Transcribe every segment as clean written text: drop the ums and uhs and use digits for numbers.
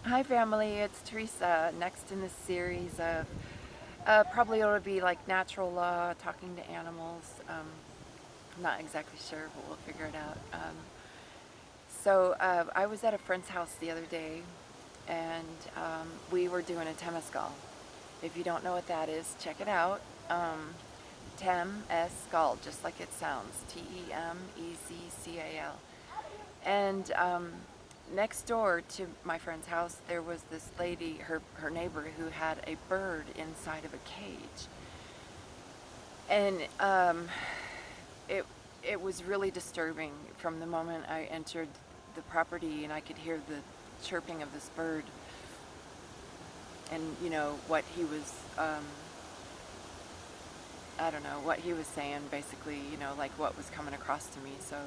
Hi family, it's Teresa. Next in this series of probably it'll be like natural law, talking to animals. I'm not exactly sure, but we'll figure it out. So I was at a friend's house the other day, and we were doing a temescal. If you don't know what that is, check it out. Temescal, just like it sounds, Temezcal. And next door to my friend's house, there was this lady, her neighbor, who had a bird inside of a cage. And it, it was really disturbing from the moment I entered the property and I could hear the chirping of this bird and, what he was, I don't know, what he was saying basically, like what was coming across to me. So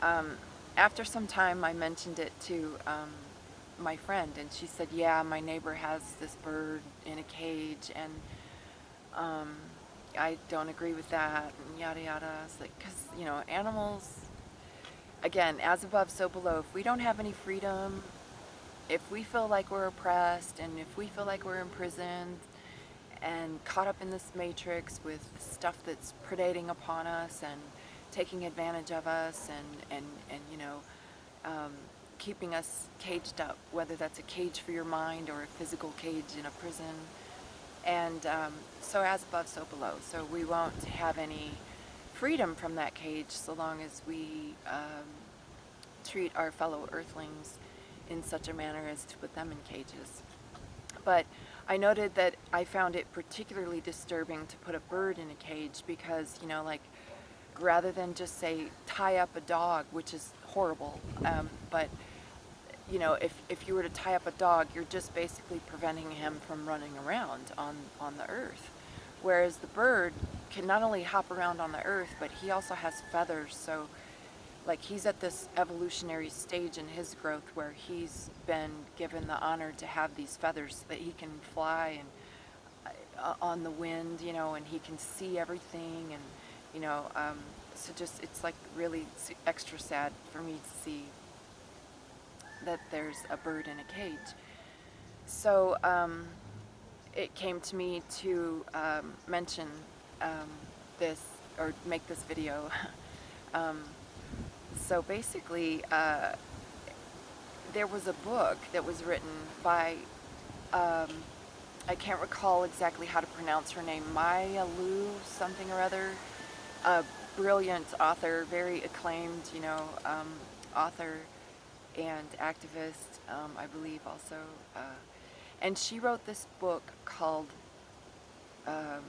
um, after some time, I mentioned it to my friend, and she said, "Yeah, my neighbor has this bird in a cage, and um, I don't agree with that." And yada yada. It's like, because animals, again, as above, so below. If we don't have any freedom, if we feel like we're oppressed, and if we feel like we're imprisoned and caught up in this matrix with stuff that's predating upon us and taking advantage of us and um, keeping us caged up, whether that's a cage for your mind or a physical cage in a prison. And so as above, so below. So we won't have any freedom from that cage so long as we treat our fellow earthlings in such a manner as to put them in cages. But I noted that I found it particularly disturbing to put a bird in a cage because, like, rather than just say tie up a dog, which is horrible, but if you were to tie up a dog, you're just basically preventing him from running around on the earth. Whereas the bird can not only hop around on the earth, but he also has feathers. So, like, he's at this evolutionary stage in his growth where he's been given the honor to have these feathers so that he can fly and on the wind, and he can see everything. And, so just it's like really extra sad for me to see that there's a bird in a cage. So it came to me to mention this or make this video. um, so basically, there was a book that was written by, um, I can't recall exactly how to pronounce her name, Maya Lu something or other, a brilliant author, very acclaimed, author and activist, I believe also. And she wrote this book called um,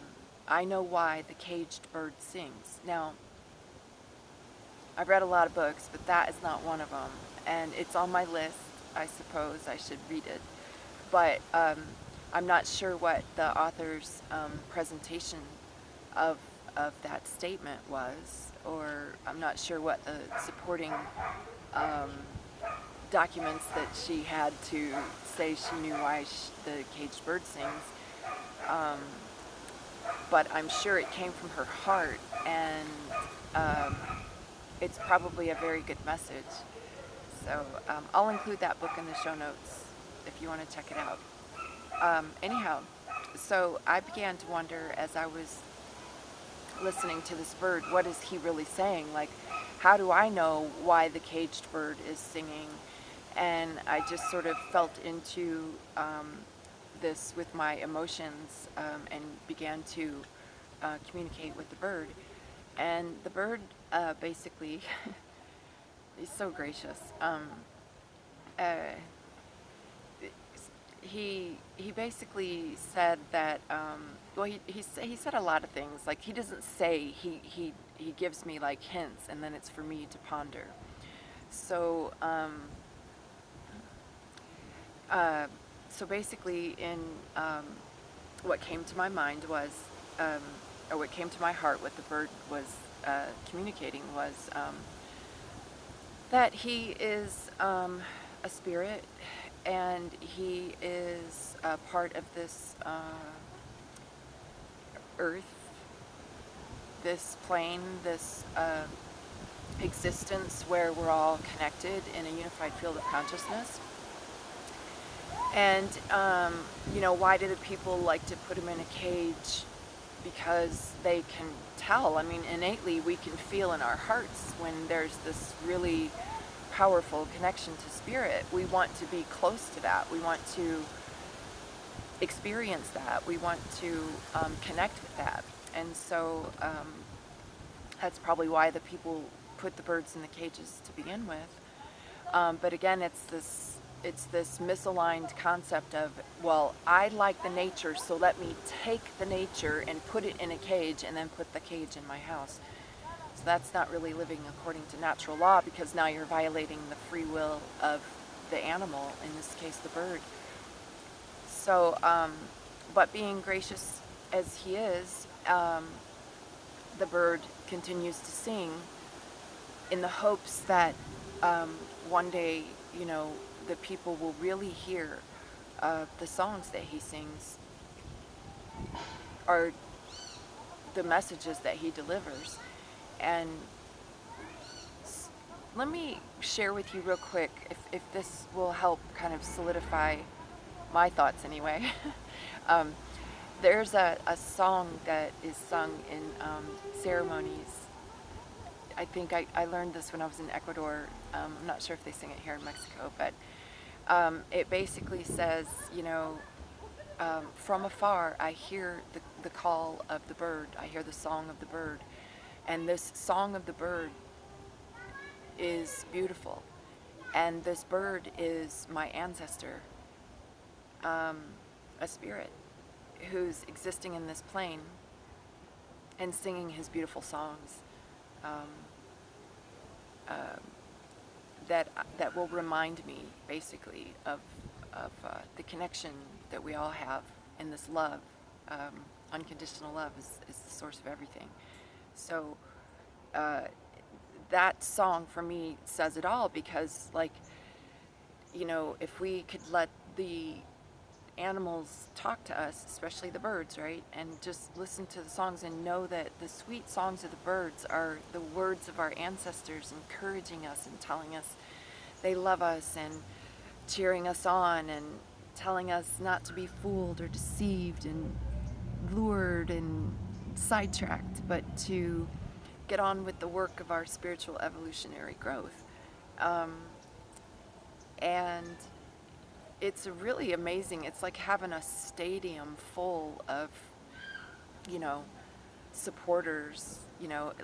I Know Why the Caged Bird Sings. Now, I've read a lot of books, but that is not one of them. And it's on my list. I suppose I should read it. But I'm not sure what the author's presentation of, of that statement was, or I'm not sure what the supporting um, documents that she had to say she knew why the caged bird sings. Um, but I'm sure it came from her heart, and um, it's probably a very good message. So I'll include that book in the show notes if you want to check it out. Anyhow, so I began to wonder as I was listening to this bird, what is he really saying? Like, how do I know why the caged bird is singing? And I just sort of felt into this with my emotions and began to communicate with the bird. And the bird basically, he's so gracious. Uh, he basically said that well he said a lot of things, like he doesn't say, he gives me like hints and then it's for me to ponder. So uh, so basically in what came to my mind was um, or what came to my heart, what the bird was communicating was that he is a spirit, and he is a part of this earth, this plane, this existence where we're all connected in a unified field of consciousness. And, why do the people like to put them in a cage? Because they can tell. I mean, innately, we can feel in our hearts when there's this really powerful connection to spirit. We want to be close to that. We want to experience that. We want to connect with that. And so that's probably why the people put the birds in the cages to begin with. But again, it's this misaligned concept of, well, I like the nature, so let me take the nature and put it in a cage and then put the cage in my house. So that's not really living according to natural law, because now you're violating the free will of the animal, in this case the bird. So, but being gracious as he is, the bird continues to sing in the hopes that one day, the people will really hear the songs that he sings, or the messages that he delivers. And let me share with you real quick, if this will help kind of solidify my thoughts anyway. um, there's a song that is sung in ceremonies. I think I learned this when I was in Ecuador. I'm not sure if they sing it here in Mexico, but it basically says, from afar I hear the call of the bird, I hear the song of the bird. And this song of the bird is beautiful. And this bird is my ancestor, a spirit who's existing in this plane and singing his beautiful songs. Um, that will remind me, basically, of the connection that we all have, in this love. Unconditional love is the source of everything. So that song for me says it all, because, like, if we could let the animals talk to us, especially the birds, right? And just listen to the songs and know that the sweet songs of the birds are the words of our ancestors, encouraging us and telling us they love us and cheering us on and telling us not to be fooled or deceived and lured and sidetracked, but to get on with the work of our spiritual evolutionary growth. And it's really amazing. It's like having a stadium full of, supporters.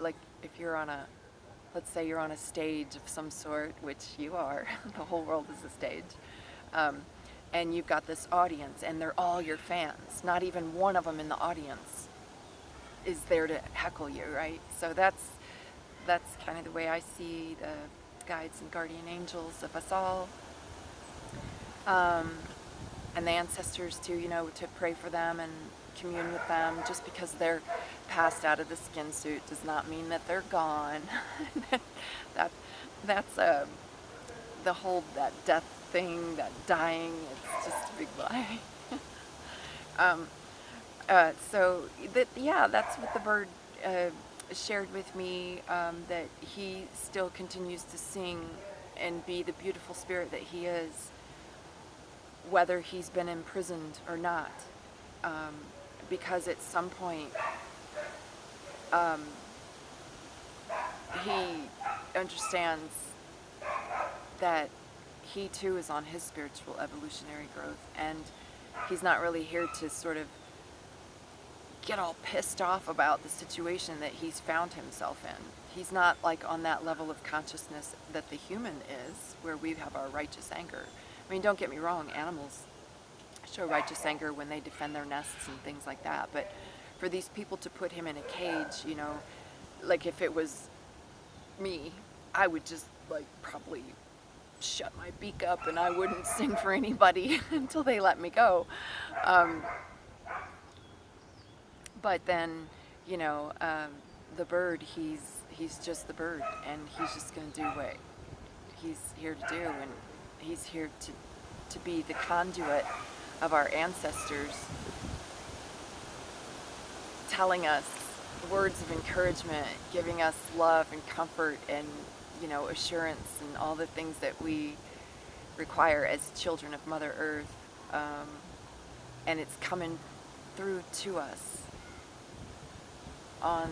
Like if you're on let's say you're on a stage of some sort, which you are, the whole world is a stage, and you've got this audience, and they're all your fans. Not even one of them in the audience is there to heckle you, right? So that's kind of the way I see the guides and guardian angels of us all. And the ancestors too, to pray for them and commune with them. Just because they're passed out of the skin suit does not mean that they're gone. That's the whole, that death thing, that dying, it's just a big lie. That's what the bird shared with me, that he still continues to sing and be the beautiful spirit that he is, whether he's been imprisoned or not, because at some point he understands that he too is on his spiritual evolutionary growth, and he's not really here to sort of get all pissed off about the situation that he's found himself in. He's not like on that level of consciousness that the human is, where we have our righteous anger. I mean, don't get me wrong, animals show righteous anger when they defend their nests and things like that. But for these people to put him in a cage, like if it was me, I would just probably shut my beak up and I wouldn't sing for anybody until they let me go. But then, the bird, he's just the bird, and he's just going to do what he's here to do, and he's here to be the conduit of our ancestors, telling us words of encouragement, giving us love and comfort and, assurance and all the things that we require as children of Mother Earth. um, and it's coming through to us on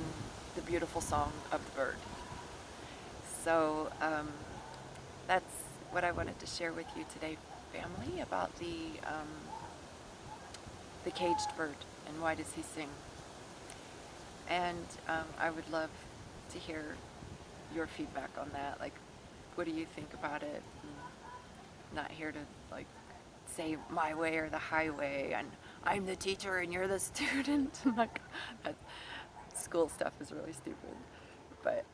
the beautiful song of the bird. So that's what I wanted to share with you today, family, about the caged bird and why does he sing. And I would love to hear your feedback on that. Like, what do you think about it? I'm not here to like say my way or the highway, and I'm the teacher and you're the student. Like, that school stuff is really stupid. But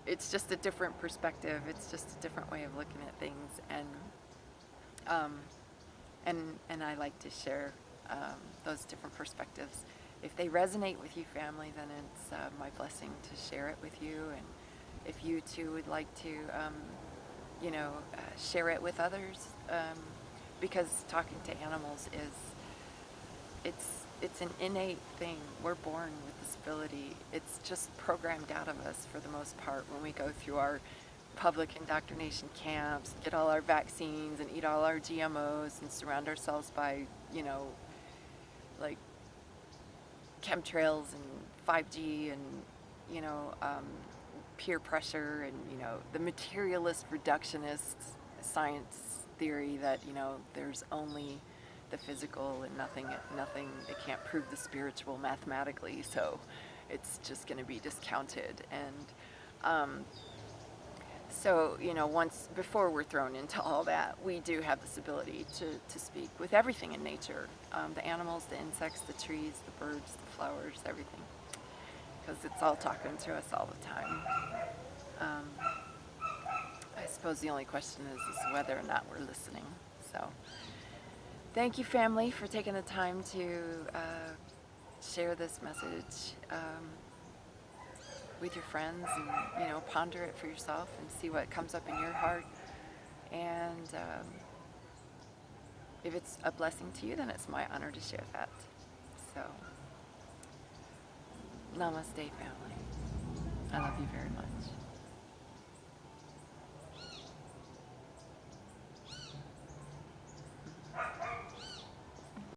it's just a different perspective. It's just a different way of looking at things, um, and I like to share those different perspectives. If they resonate with you, family, then it's my blessing to share it with you. And if you too would like to, share it with others, because talking to animals it's an innate thing. We're born with this ability. It's just programmed out of us for the most part when we go through our public indoctrination camps, get all our vaccines and eat all our GMOs and surround ourselves by, like chemtrails and 5G and, you know, um, peer pressure and, the materialist reductionist science theory that, there's only the physical and nothing, it can't prove the spiritual mathematically, so it's just going to be discounted. And so, once before we're thrown into all that, we do have this ability to speak with everything in nature, the animals, the insects, the trees, the birds, the flowers, everything, because it's all talking to us all the time. Um, I suppose the only question is whether or not we're listening. So, thank you, family, for taking the time to share this message with your friends, and ponder it for yourself and see what comes up in your heart. And if it's a blessing to you, then it's my honor to share that. So, namaste, family. I love you very much.